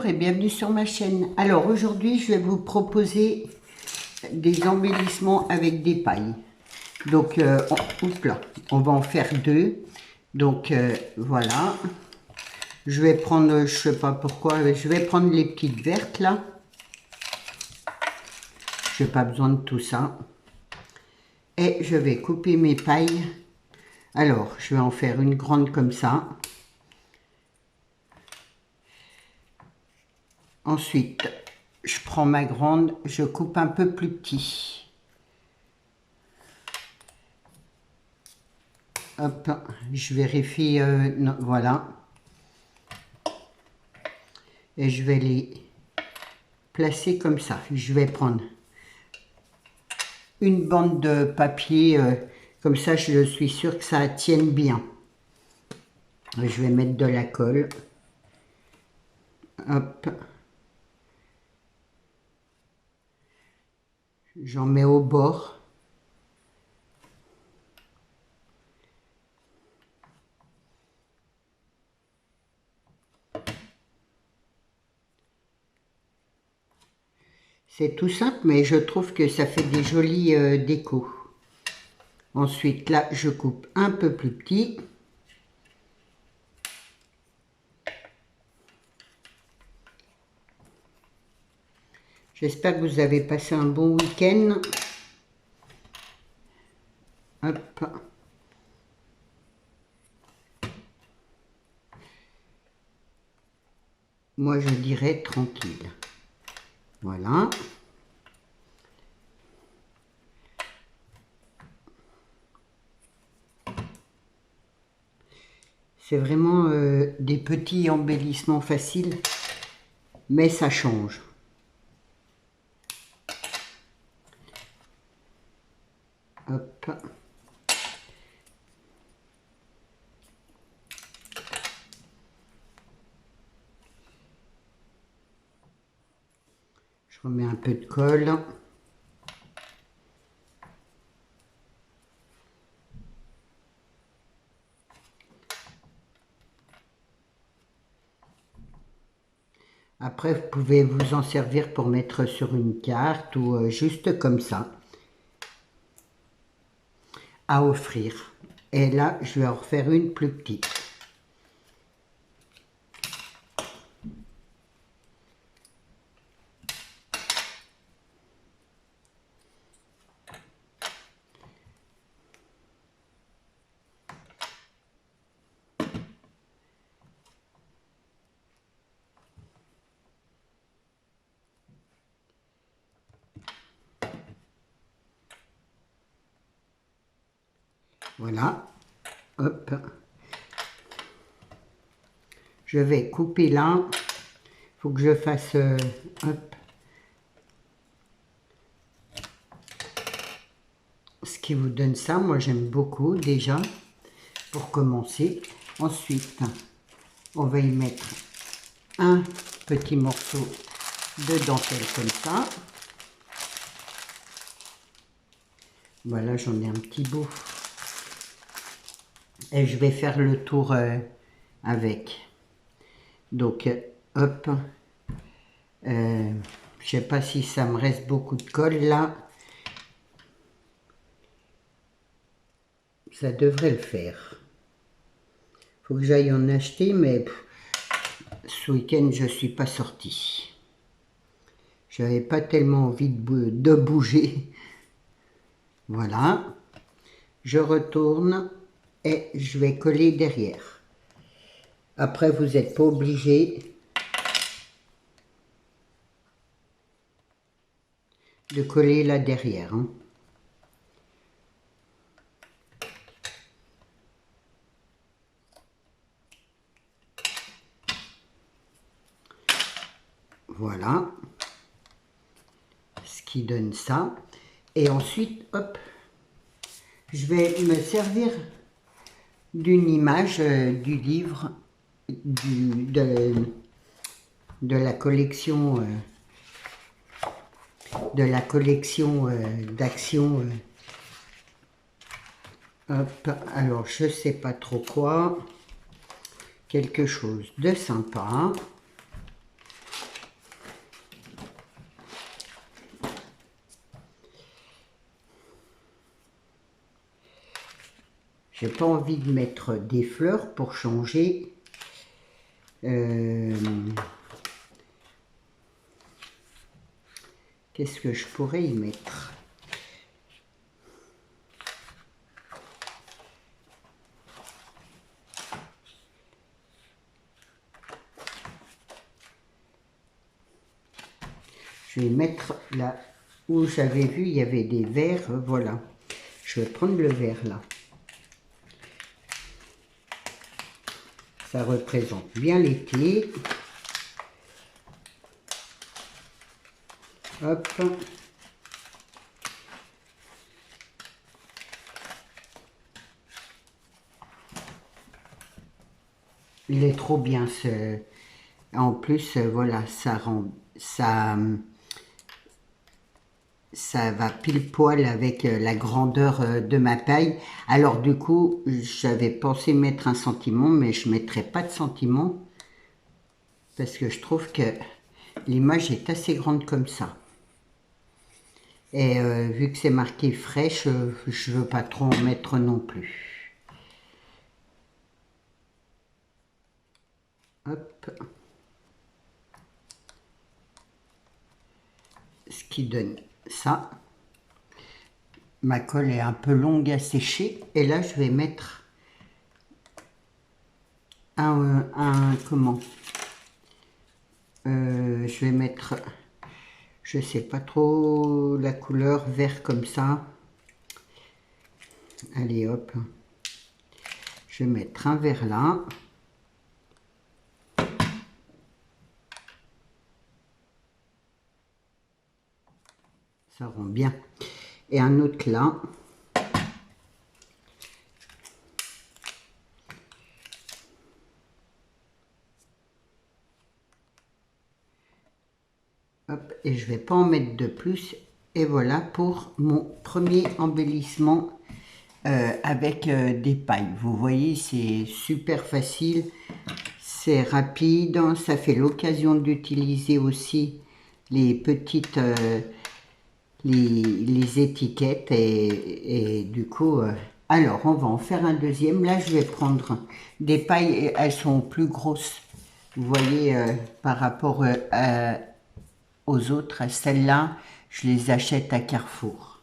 Bonjour et bienvenue sur ma chaîne. Alors aujourd'hui je vais vous proposer des embellissements avec des pailles. Donc oups là, on va en faire deux. Donc voilà. Je vais prendre, je sais pas pourquoi, je vais prendre les petites vertes là. Je n'ai pas besoin de tout ça. Et je vais couper mes pailles. Alors je vais en faire une grande comme ça. Ensuite, je prends ma grande, je coupe un peu plus petit. Hop, je vérifie, non, voilà. Et je vais les placer comme ça. Je vais prendre une bande de papier, comme ça je suis sûre que ça tienne bien. Je vais mettre de la colle. Hop. J'en mets au bord. C'est tout simple, mais je trouve que ça fait des jolis décos. Ensuite, là, je coupe un peu plus petit. J'espère que vous avez passé un bon week-end. Hop. Moi, je dirais tranquille. Voilà. C'est vraiment des petits embellissements faciles, mais ça change. Hop. Je remets un peu de colle. Après, vous pouvez vous en servir pour mettre sur une carte ou juste comme ça, à offrir. Et là, je vais en refaire une plus petite. Voilà. Hop. Je vais couper là. Il faut que je fasse... hop. Ce qui vous donne ça, moi j'aime beaucoup déjà, pour commencer. Ensuite, on va y mettre un petit morceau de dentelle comme ça. Voilà, j'en ai un petit bout. Et je vais faire le tour avec. Donc, hop. Je sais pas si ça me reste beaucoup de colle là. Ça devrait le faire. Faut que j'aille en acheter, mais ce week-end je suis pas sortie. J'avais pas tellement envie de bouger. Voilà. Je retourne et je vais coller derrière. Après, vous n'êtes pas obligé de coller là derrière. Hein. Voilà. Ce qui donne ça. Et ensuite, hop, je vais me servir d'une image du livre de la collection d'actions. Hop, alors je sais pas trop quoi. Quelque chose de sympa. J'ai pas envie de mettre des fleurs pour changer. Qu'est-ce que je pourrais y mettre? Je vais mettre là où j'avais vu, il y avait des verres, voilà. Je vais prendre le verre là. Ça représente bien l'été. Hop. Il est trop bien ce... En plus, voilà, ça rend... Ça va pile poil avec la grandeur de ma paille. Alors du coup, j'avais pensé mettre un sentiment, mais je ne mettrai pas de sentiment parce que je trouve que l'image est assez grande comme ça. Et vu que c'est marqué fraîche, je ne veux pas trop en mettre non plus. Hop. Ce qui donne ça. Ma colle est un peu longue à sécher. Et là, je vais mettre comment je vais mettre, je sais pas trop la couleur, vert comme ça. Allez hop, je vais mettre un vert là. Ça rend bien. Et un autre là. Hop, et je vais pas en mettre de plus. Et voilà pour mon premier embellissement avec des pailles. Vous voyez, c'est super facile, c'est rapide, ça fait l'occasion d'utiliser aussi les petites les étiquettes et du coup alors on va en faire un deuxième. Là je vais prendre des pailles, elles sont plus grosses, vous voyez, par rapport aux autres. Celles-là je les achète à Carrefour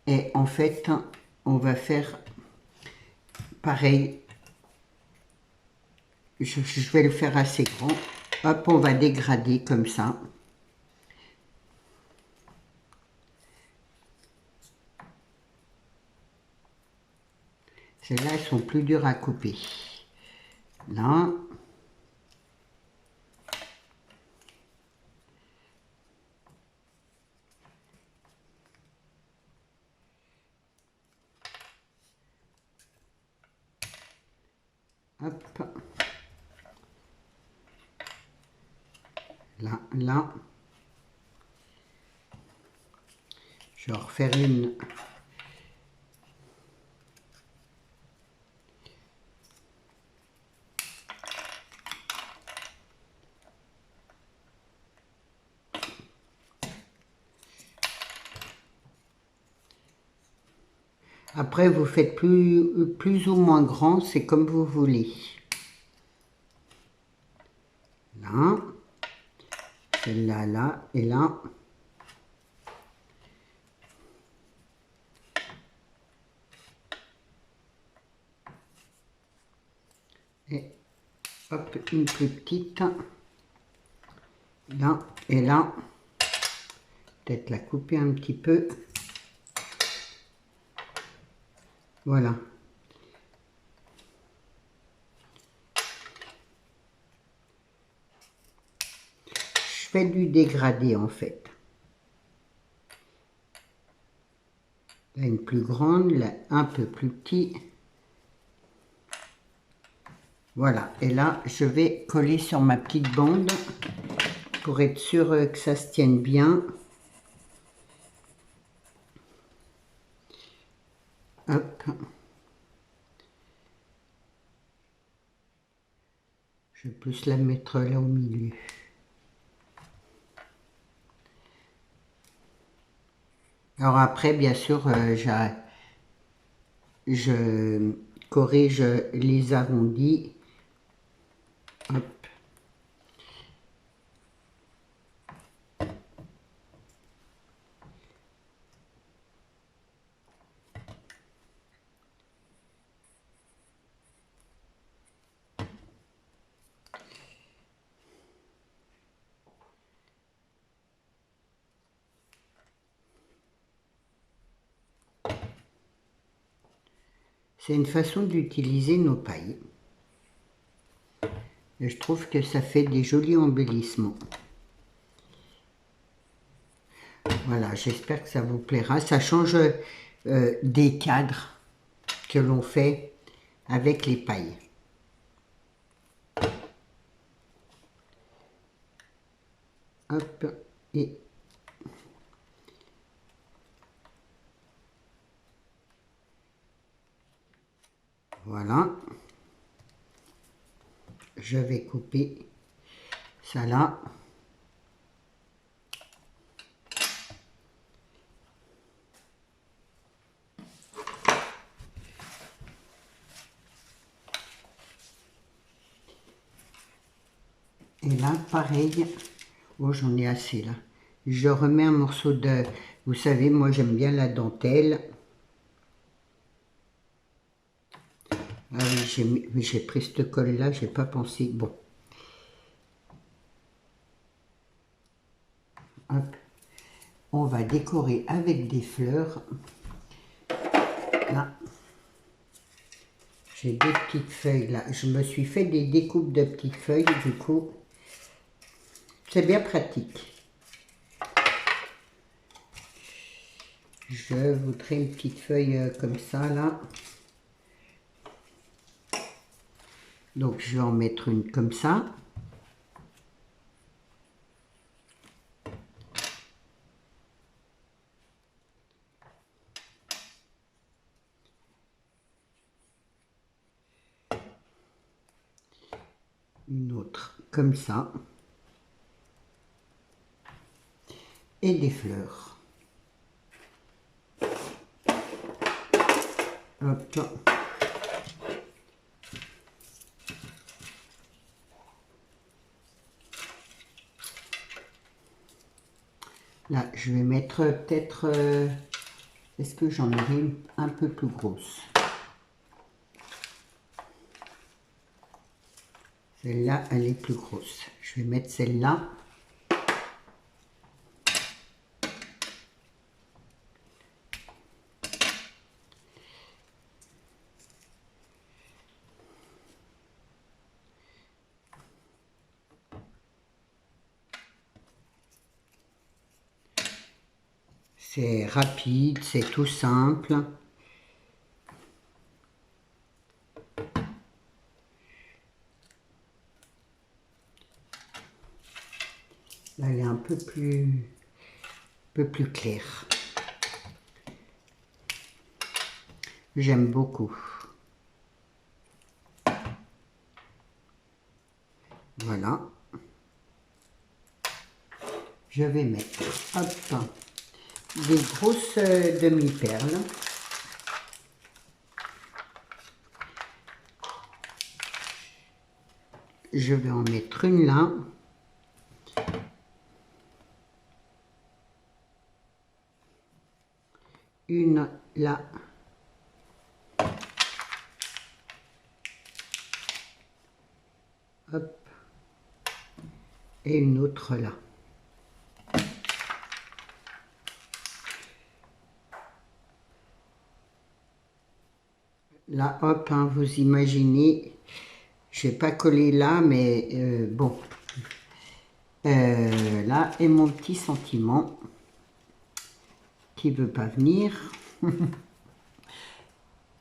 et en fait on va faire pareil. Je vais le faire assez grand. Hop, on va dégrader comme ça. Celles-là, elles sont plus dures à couper. Là. Hop. Là, là. Je vais en refaire une. Après, vous faites plus ou moins grand, c'est comme vous voulez. Là. Celle-là, là, et là. Et hop, une plus petite. Là et là. Peut-être la couper un petit peu. Voilà. Je fais du dégradé en fait. Là une plus grande, là un peu plus petit. Voilà, et là je vais coller sur ma petite bande pour être sûr que ça se tienne bien. Hop. Je vais plus la mettre là au milieu. Alors après, bien sûr, corrige les arrondis. Hop. C'est une façon d'utiliser nos pailles. Et je trouve que ça fait des jolis embellissements. Voilà, j'espère que ça vous plaira. Ça change des cadres que l'on fait avec les pailles. Hop, et voilà. Je vais couper ça là. Et là, pareil. Oh, j'en ai assez là. Je remets un morceau de... Vous savez, moi j'aime bien la dentelle. Ah oui, j'ai pris cette colle là, j'ai pas pensé. Bon. Hop. On va décorer avec des fleurs. Là. J'ai des petites feuilles là. Je me suis fait des découpes de petites feuilles, du coup. C'est bien pratique. Je voudrais une petite feuille comme ça là. Donc je vais en mettre une comme ça. Une autre comme ça. Et des fleurs. Hop. Là, je vais mettre peut-être... est-ce que j'en aurai une un peu plus grosse? Celle-là, elle est plus grosse. Je vais mettre celle-là. C'est rapide, c'est tout simple. Là, elle est un peu plus claire. J'aime beaucoup. Voilà. Je vais mettre, hop, des grosses demi-perles. Je vais en mettre une là. Une là. Hop. Et une autre là. Là, hop, hein, vous imaginez, je vais pas coller là, mais bon. Là est mon petit sentiment qui veut pas venir.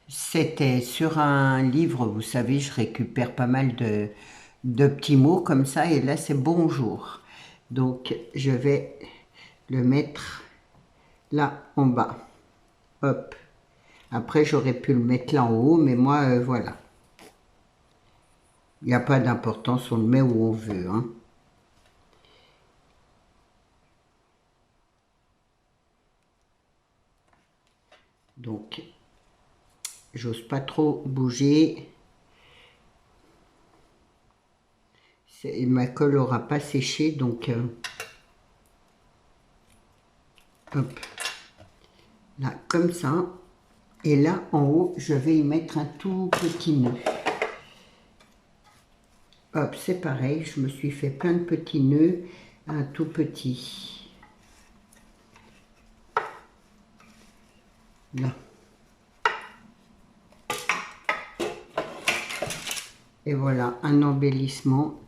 C'était sur un livre, vous savez, je récupère pas mal de petits mots comme ça, et là c'est bonjour. Donc je vais le mettre là en bas. Hop. Après j'aurais pu le mettre là en haut, mais moi voilà. Il n'y a pas d'importance, on le met où on veut, hein. Donc j'ose pas trop bouger. Ma colle aura pas séché, donc hop, là comme ça. Et là en haut, je vais y mettre un tout petit nœud. Hop, c'est pareil, je me suis fait plein de petits nœuds, un tout petit. Là. Et voilà, un embellissement.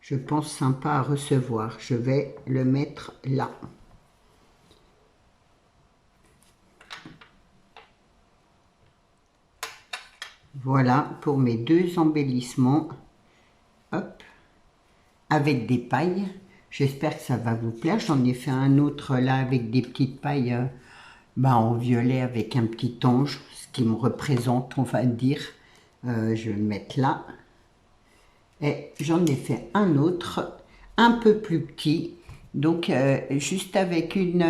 Je pense sympa à recevoir. Je vais le mettre là. Voilà pour mes deux embellissements. Hop. Avec des pailles. J'espère que ça va vous plaire. J'en ai fait un autre là avec des petites pailles en violet avec un petit ange. Ce qui me représente, on va dire. Je vais le mettre là. Et j'en ai fait un autre, un peu plus petit. Donc, juste avec une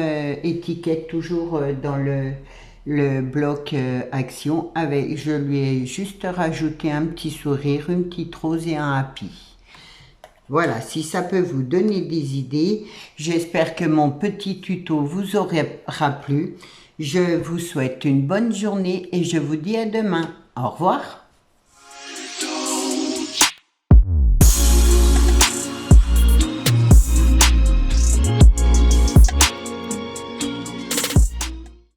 étiquette toujours dans le bloc action. Je lui ai juste rajouté un petit sourire, une petite rose et un happy. Voilà, si ça peut vous donner des idées, j'espère que mon petit tuto vous aura plu. Je vous souhaite une bonne journée et je vous dis à demain. Au revoir.